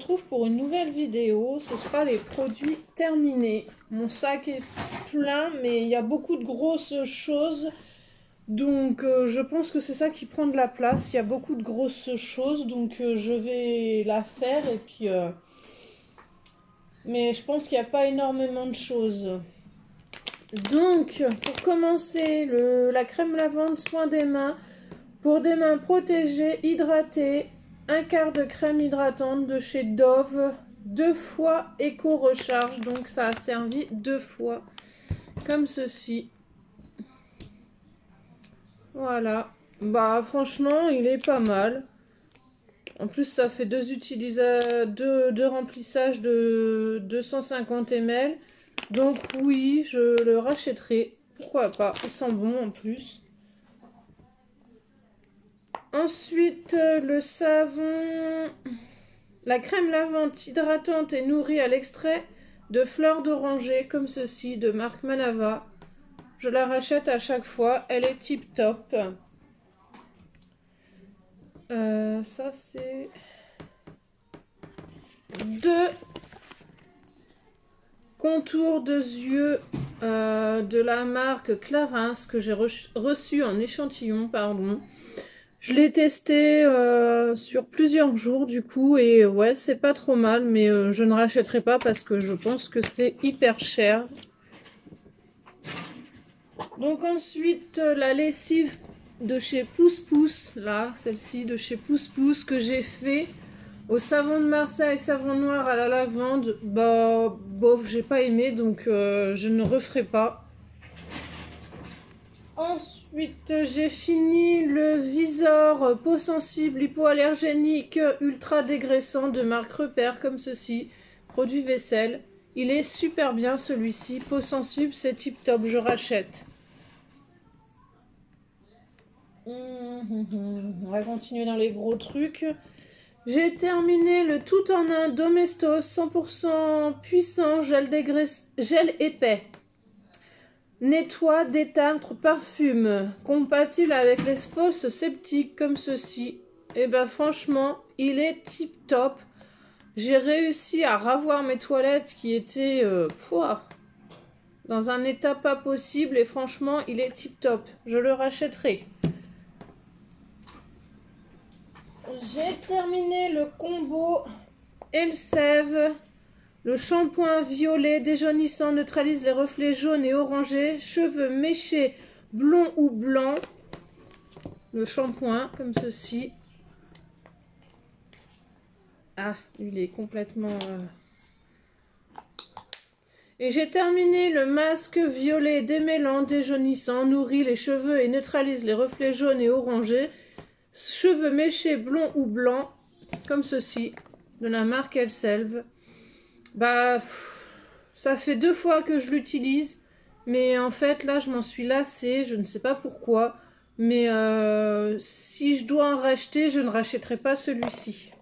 retrouve pour une nouvelle vidéo. Ce sera les produits terminés. Mon sac est plein, mais il y a beaucoup de grosses choses. Donc je pense que c'est ça qui prend de la place. Il y a beaucoup de grosses choses, donc je vais la faire. Et puis, mais je pense qu'il n'y a pas énormément de choses. Donc, pour commencer, la crème lavande soin des mains. Pour des mains protégées, hydratées, un quart de crème hydratante de chez Dove, 2 fois éco-recharge, donc ça a servi 2 fois, comme ceci. Voilà, bah franchement il est pas mal. En plus ça fait deux remplissages de 250 ml, donc oui je le rachèterai, pourquoi pas, il sent bon en plus. Ensuite, le savon, la crème lavande hydratante et nourrie à l'extrait de fleurs d'oranger, comme ceci, de marque Manava. Je la rachète à chaque fois, elle est tip top. Ça, c'est 2 contours de yeux de la marque Clarins que j'ai reçu en échantillon, pardon. Je l'ai testé sur plusieurs jours du coup et ouais c'est pas trop mal, mais je ne rachèterai pas parce que je pense que c'est hyper cher. Donc ensuite la lessive de chez Pousse Pousse, là celle-ci de chez Pousse Pousse que j'ai fait au savon de Marseille, savon noir à la lavande, bah bof j'ai pas aimé, donc je ne referai pas. Ensuite, j'ai fini le visor peau sensible hypoallergénique ultra dégraissant de marque Repère, comme ceci, produit vaisselle. Il est super bien celui-ci, peau sensible, c'est tip top, je rachète. On va continuer dans les gros trucs. J'ai terminé le tout en un Domestos 100% puissant gel épais. Nettoie, détartre, parfume, compatible avec les fosses septiques comme ceci. Et ben franchement, il est tip top. J'ai réussi à ravoir mes toilettes qui étaient dans un état pas possible et franchement, il est tip top. Je le rachèterai. J'ai terminé le combo Elseve. Le shampoing violet déjaunissant neutralise les reflets jaunes et orangés. Cheveux méchés, blonds ou blancs. Le shampoing, comme ceci. Ah, il est complètement... Et j'ai terminé le masque violet démêlant, déjaunissant, nourrit les cheveux et neutralise les reflets jaunes et orangés. Cheveux méchés, blonds ou blancs, comme ceci, de la marque Elseve. Bah, ça fait 2 fois que je l'utilise, mais en fait là je m'en suis lassée, je ne sais pas pourquoi, mais si je dois en racheter, je ne rachèterai pas celui-ci.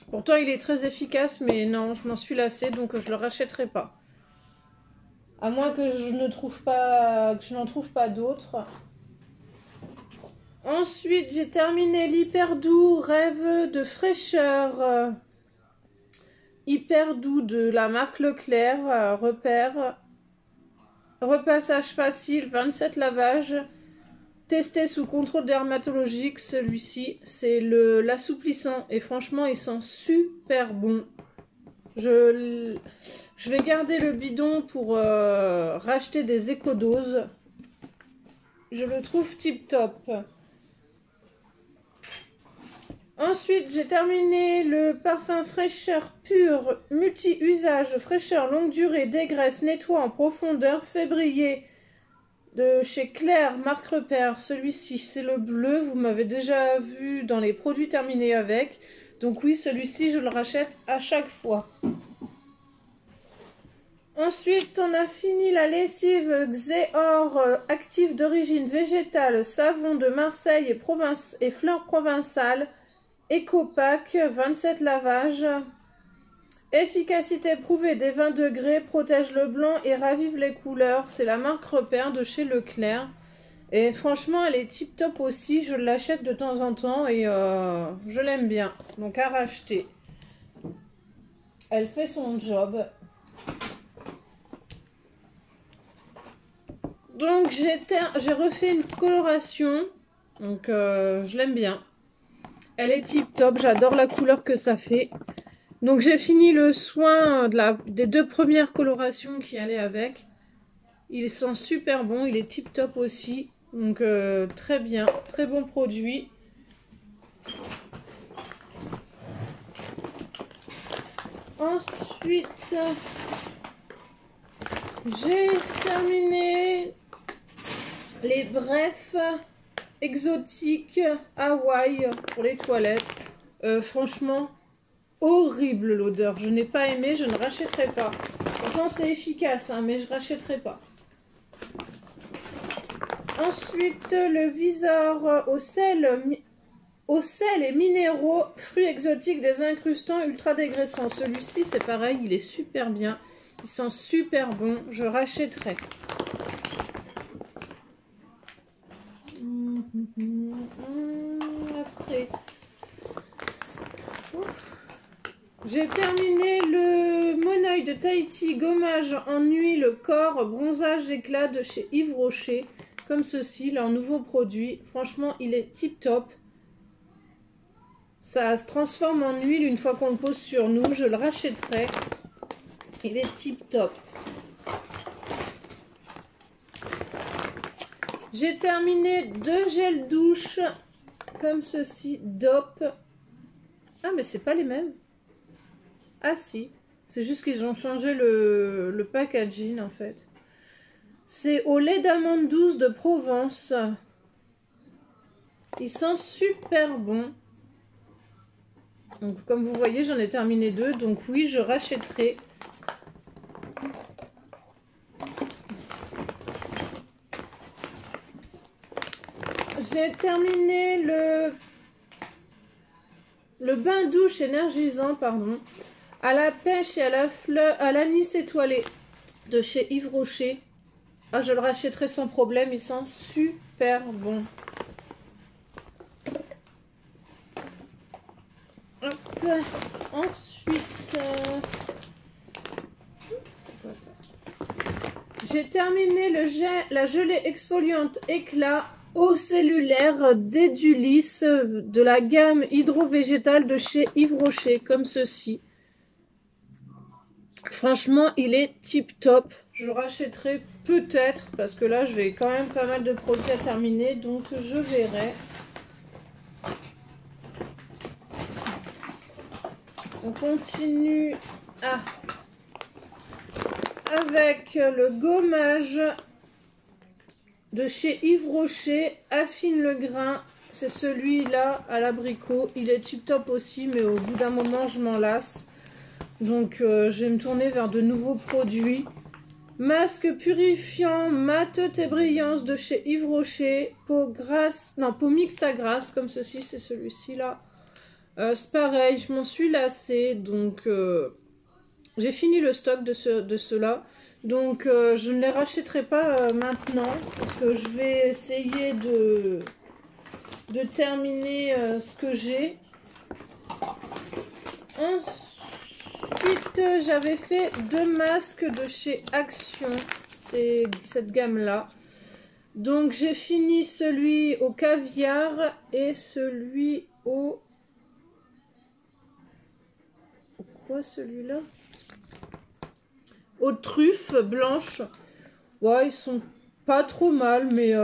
Pourtant il est très efficace, mais non, je m'en suis lassée, donc je le rachèterai pas. À moins que je n'en trouve pas d'autres. Ensuite j'ai terminé l'hyper doux rêve de fraîcheur. Hyper doux de la marque Leclerc, Repère. Repassage facile, 27 lavages. Testé sous contrôle dermatologique, celui-ci, c'est l'assouplissant. Et franchement, il sent super bon. Je vais garder le bidon pour racheter des écodoses. Je le trouve tip top. Ensuite, j'ai terminé le parfum fraîcheur pur, multi-usage, fraîcheur longue durée, dégraisse, nettoie en profondeur, fait briller de chez Claire, marque Repère. Celui-ci, c'est le bleu, vous m'avez déjà vu dans les produits terminés avec. Donc oui, celui-ci, je le rachète à chaque fois. Ensuite, on a fini la lessive Xéor active d'origine végétale, savon de Marseille et fleurs provençales. Ecopack, 27 lavages. Efficacité prouvée des 20 degrés, protège le blanc et ravive les couleurs. C'est la marque Repère de chez Leclerc. Et franchement, elle est tip top aussi. Je l'achète de temps en temps et je l'aime bien. Donc à racheter. Elle fait son job. Donc j'ai refait une coloration. Donc je l'aime bien. Elle est tip top. J'adore la couleur que ça fait. Donc j'ai fini le soin des 2 premières colorations qui allaient avec. Il sent super bon. Il est tip top aussi. Donc très bien. Très bon produit. Ensuite, j'ai terminé les brefs exotiques Hawaï pour les toilettes. Franchement, horrible l'odeur. Je n'ai pas aimé, je ne rachèterai pas. Pourtant, c'est efficace, hein, mais je ne rachèterai pas. Ensuite, le viseur au sel et minéraux, fruits exotiques désincrustants, ultra dégraissants. Celui-ci, c'est pareil, il est super bien. Il sent super bon. Je rachèterai. Après, j'ai terminé le Monoeil de Tahiti, gommage en huile, corps, bronzage éclat de chez Yves Rocher. Comme ceci, leur nouveau produit. Franchement, il est tip top. Ça se transforme en huile une fois qu'on le pose sur nous. Je le rachèterai. Il est tip top. J'ai terminé 2 gels douche comme ceci, DOP. Ah, mais c'est pas les mêmes. Ah si, c'est juste qu'ils ont changé le packaging en fait. C'est au lait d'amande douce de Provence. Il sent super bon. Donc, comme vous voyez, j'en ai terminé 2. Donc oui, je rachèterai. J'ai terminé le bain douche énergisant, pardon, à la pêche et à l'anis étoilé de chez Yves Rocher. Ah, je le rachèterai sans problème, il sent super bon. Hop. Ensuite, c'est quoi ça? J'ai terminé la gelée exfoliante éclat eau cellulaire d'Edulis de la gamme hydro-végétale de chez Yves Rocher, comme ceci. Franchement, il est tip top. Je rachèterai peut-être, parce que là, j'ai quand même pas mal de produits à terminer, donc je verrai. On continue avec le gommage de chez Yves Rocher, affine le grain. C'est celui-là à l'abricot. Il est tip top aussi, mais au bout d'un moment, je m'en lasse. Donc, je vais me tourner vers de nouveaux produits. Masque purifiant mat et brillance de chez Yves Rocher. Peau grasse, non, peau mixte à grasse, comme ceci, c'est celui-ci là. C'est pareil, je m'en suis lassée. Donc, j'ai fini le stock de ceux-là. Donc, je ne les rachèterai pas maintenant. Parce que je vais essayer de terminer ce que j'ai. Ensuite, j'avais fait 2 masques de chez Action. C'est cette gamme-là. Donc, j'ai fini celui au caviar et celui au... Quoi, celui-là? Aux truffes blanches. Ouais, ils sont pas trop mal, mais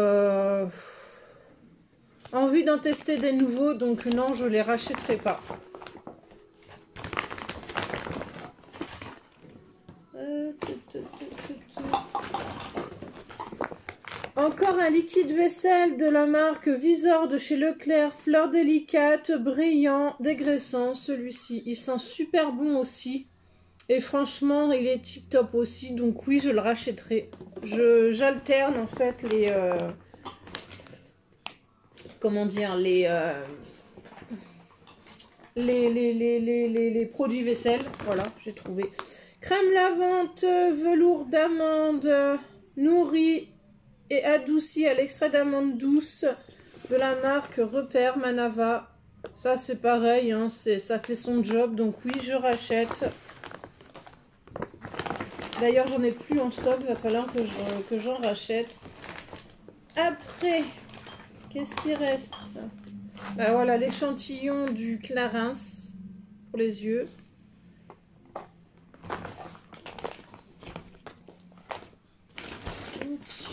envie d'en tester des nouveaux, donc non, je les rachèterai pas. Encore un liquide vaisselle de la marque Visor de chez Leclerc, fleur délicate, brillant, dégraissant. Celui-ci, il sent super bon aussi. Et franchement, il est tip top aussi. Donc oui, je le rachèterai. J'alterne en fait les... comment dire, les produits vaisselle. Voilà, j'ai trouvé. Crème lavante, velours d'amande, nourri et adouci à l'extrait d'amande douce de la marque Repère Manava. Ça, c'est pareil, hein, ça fait son job. Donc oui, je rachète. D'ailleurs, j'en ai plus en stock, il va falloir que j'en rachète. Après, qu'est-ce qui reste? Bah voilà, l'échantillon du Clarins pour les yeux.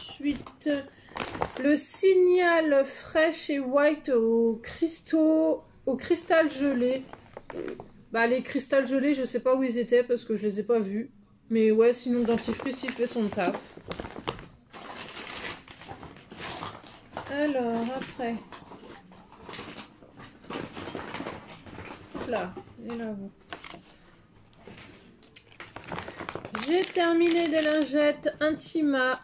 Ensuite, le signal fraîche et white au cristal gelé. Bah les cristals gelés, je sais pas où ils étaient parce que je les ai pas vus. Mais ouais, sinon le dentifrice il fait son taf. Alors après. Hop là, et là vous. J'ai terminé des lingettes Intima.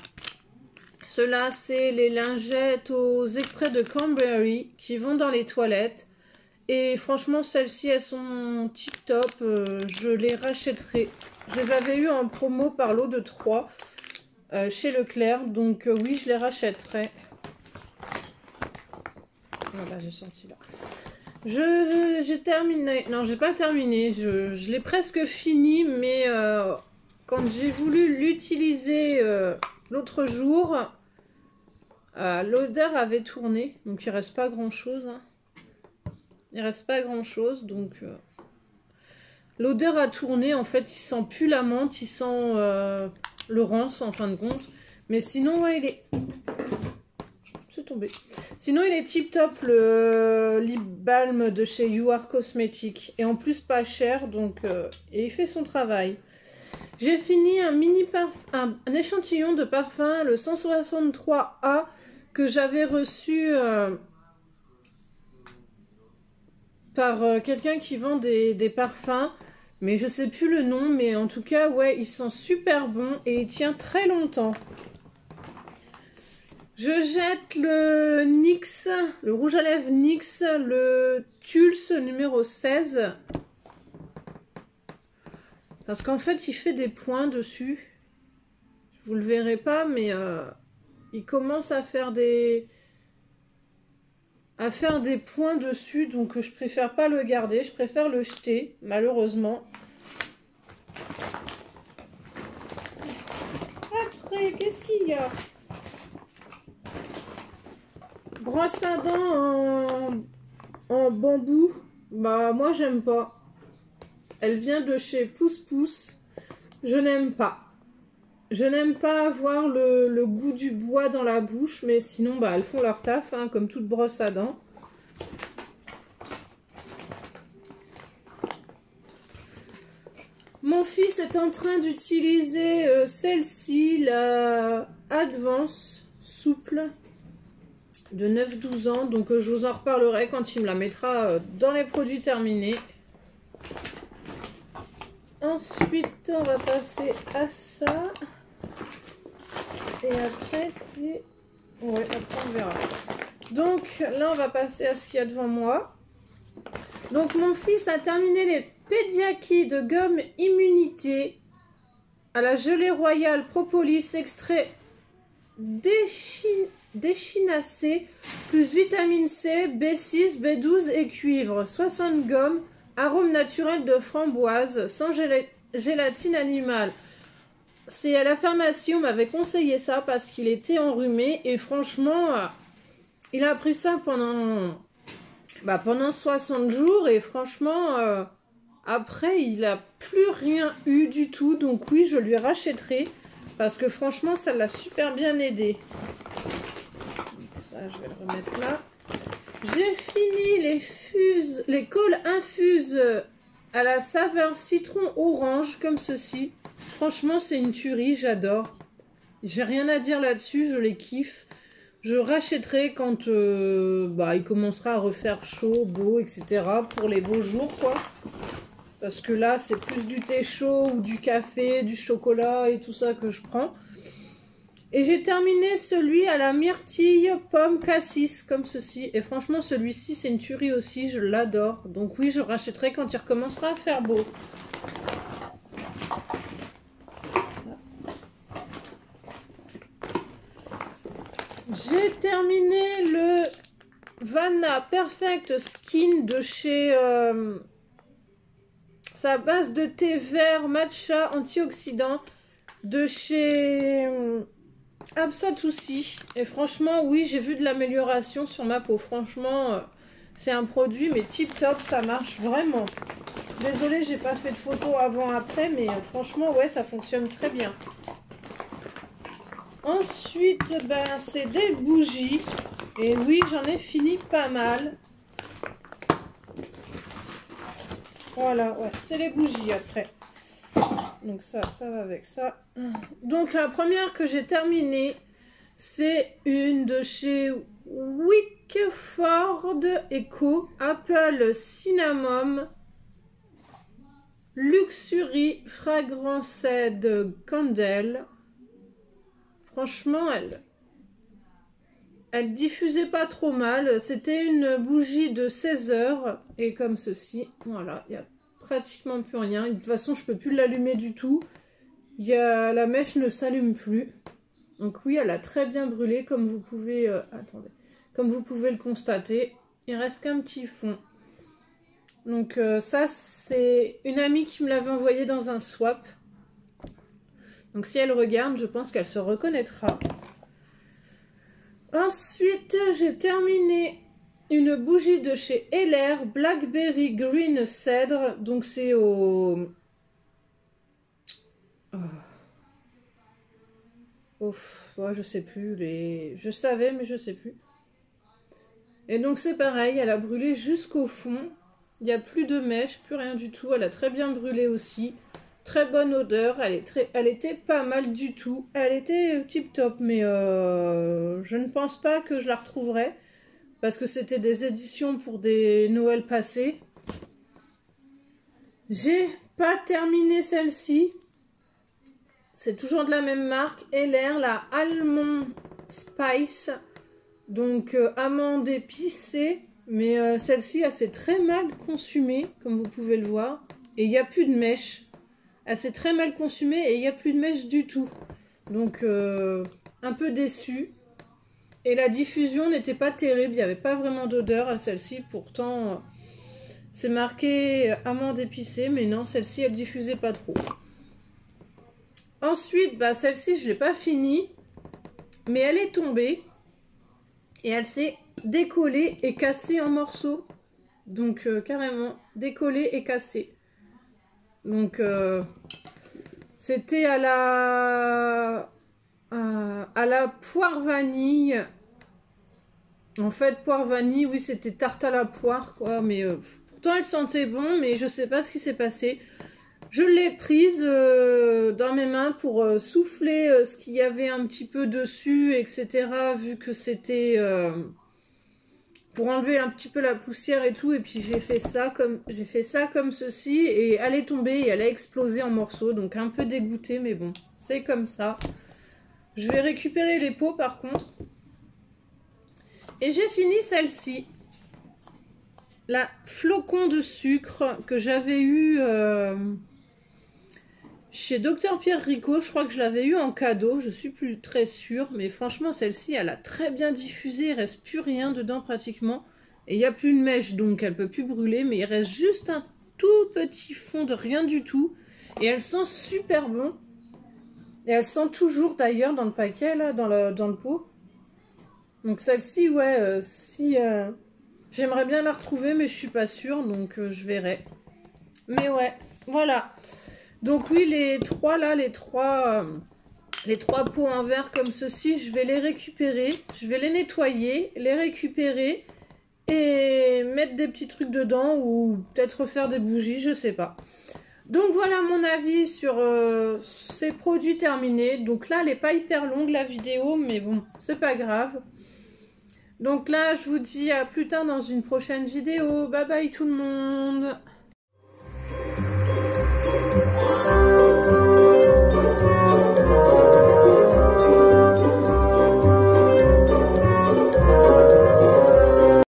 Ceux-là, c'est les lingettes aux extraits de cranberry qui vont dans les toilettes. Et franchement, celles-ci, elles sont tip top. Je les rachèterai. Je les avais eu en promo par lot de 3 chez Leclerc. Donc oui, je les rachèterai. Voilà, j'ai sorti là. J'ai terminé. Non, j'ai pas terminé. Je l'ai presque fini, mais quand j'ai voulu l'utiliser l'autre jour, l'odeur avait tourné. Donc il reste pas grand-chose. Hein. Il reste pas grand-chose, donc l'odeur a tourné. En fait, il sent plus la menthe, il sent le rance en fin de compte. Mais sinon, ouais, il est... C'est tombé. Sinon, il est tip top le lip balm de chez You Are Cosmetics. Et en plus, pas cher, donc et il fait son travail. J'ai fini un échantillon de parfum, le 163A, que j'avais reçu par quelqu'un qui vend des parfums. Mais je sais plus le nom, mais en tout cas, ouais, il sent super bon et il tient très longtemps. Je jette le NYX, le rouge à lèvres NYX, le Tulse numéro 16. Parce qu'en fait, il fait des points dessus. Vous le verrez pas, mais il commence à faire des points dessus. Donc, je préfère pas le garder. Je préfère le jeter, malheureusement. Après, qu'est-ce qu'il y a? Brosse à dents en bambou. Bah, moi, j'aime pas. Elle vient de chez Pouce Pouce. Je n'aime pas. Je n'aime pas avoir le goût du bois dans la bouche, mais sinon, bah, elles font leur taf, hein, comme toute brosse à dents. Mon fils est en train d'utiliser celle-ci, la Advance souple de 9-12 ans. Donc, je vous en reparlerai quand il me la mettra dans les produits terminés. Ensuite, on va passer à ça. Et après, c'est... Ouais, après, on verra. Donc, là, on va passer à ce qu'il y a devant moi. Donc, mon fils a terminé les Pediaki de gomme immunité à la gelée royale propolis extrait d'échinacée plus vitamine C, B6, B12 et cuivre. 60 gommes, arôme naturel de framboise, sans gélatine animale. C'est à la pharmacie, on m'avait conseillé ça parce qu'il était enrhumé et franchement, il a pris ça pendant 60 jours et franchement, après, il n'a plus rien eu du tout. Donc oui, je lui rachèterai parce que franchement, ça l'a super bien aidé. Donc ça, je vais le remettre là. J'ai fini les cols infuses à la saveur citron orange comme ceci. Franchement, c'est une tuerie, j'adore. J'ai rien à dire là-dessus, je les kiffe. Je rachèterai quand il commencera à refaire chaud, beau, etc. pour les beaux jours, quoi. Parce que là, c'est plus du thé chaud ou du café, du chocolat et tout ça que je prends. Et j'ai terminé celui à la myrtille pomme cassis, comme ceci. Et franchement, celui-ci, c'est une tuerie aussi, je l'adore. Donc oui, je rachèterai quand il recommencera à faire beau. J'ai terminé le Vanna Perfect Skin de chez... sa base de thé vert matcha antioxydant. de chez Absatoussi. Et franchement, oui, j'ai vu de l'amélioration sur ma peau. Franchement, c'est un produit, mais tip top, ça marche vraiment. Désolée, j'ai pas fait de photos avant-après, mais franchement, ouais, ça fonctionne très bien. Ensuite, ben, c'est des bougies. Et oui, j'en ai fini pas mal. Voilà, ouais, c'est les bougies après. Donc ça va avec ça. Donc la première que j'ai terminée, c'est une de chez Wickford Eco, Apple Cinnamon Luxury Fragranced Candle. Franchement, elle diffusait pas trop mal. C'était une bougie de 16 heures. Et comme ceci, voilà, il n'y a pratiquement plus rien. De toute façon, je peux plus l'allumer du tout. La mèche ne s'allume plus. Donc oui, elle a très bien brûlé, comme vous pouvez... attendez. Comme vous pouvez le constater. Il reste qu'un petit fond. Donc ça, c'est une amie qui me l'avait envoyé dans un swap. Donc si elle regarde, je pense qu'elle se reconnaîtra. Ensuite, j'ai terminé une bougie de chez Heller, Blackberry Green Cedre. Donc c'est au... ouais, je sais plus. Je savais, mais je sais plus. Et donc c'est pareil, elle a brûlé jusqu'au fond. Il n'y a plus de mèche, plus rien du tout. Elle a très bien brûlé aussi. Très bonne odeur, elle était pas mal du tout. Elle était tip top, mais je ne pense pas que je la retrouverai. Parce que c'était des éditions pour des Noëls passés. J'ai pas terminé celle-ci. C'est toujours de la même marque. Heller, la Almond Spice. Donc amande épicée. Mais celle-ci, elle s'est très mal consumée, comme vous pouvez le voir. Et il n'y a plus de mèche. Elle s'est très mal consumée et il n'y a plus de mèche du tout. Donc, un peu déçue. Et la diffusion n'était pas terrible. Il n'y avait pas vraiment d'odeur à celle-ci. Pourtant, c'est marqué amande épicée. Mais non, celle-ci, elle diffusait pas trop. Ensuite, bah, celle-ci, je ne l'ai pas finie. Mais elle est tombée. Et elle s'est décollée et cassée en morceaux. Donc, carrément, décollée et cassée. Donc, c'était à la poire vanille. En fait, poire vanille, oui, c'était tarte à la poire, quoi. Mais pourtant, elle sentait bon, mais je sais pas ce qui s'est passé. Je l'ai prise dans mes mains pour souffler ce qu'il y avait un petit peu dessus, etc. Vu que c'était... pour enlever un petit peu la poussière et tout, et puis j'ai fait ça comme ceci, et elle est tombée et elle a explosé en morceaux, donc un peu dégoûtée, mais bon, c'est comme ça. Je vais récupérer les pots par contre. Et j'ai fini celle-ci, la flocon de sucre que j'avais eu chez Dr Pierre Ricot. Je crois que je l'avais eu en cadeau, je suis plus très sûre, mais franchement celle-ci elle a très bien diffusé, il reste plus rien dedans pratiquement, et il n'y a plus de mèche donc elle peut plus brûler, mais il reste juste un tout petit fond de rien du tout, et elle sent super bon, et elle sent toujours d'ailleurs dans le paquet là, dans le pot. Donc celle-ci, ouais, j'aimerais bien la retrouver, mais je suis pas sûre, donc je verrai. Mais ouais, voilà. Donc oui, les trois pots en verre comme ceci, je vais les récupérer. Je vais les nettoyer, les récupérer et mettre des petits trucs dedans ou peut-être refaire des bougies, je sais pas. Donc voilà mon avis sur ces produits terminés. Donc là, elle n'est pas hyper longue la vidéo, mais bon, c'est pas grave. Donc là, je vous dis à plus tard dans une prochaine vidéo. Bye bye tout le monde!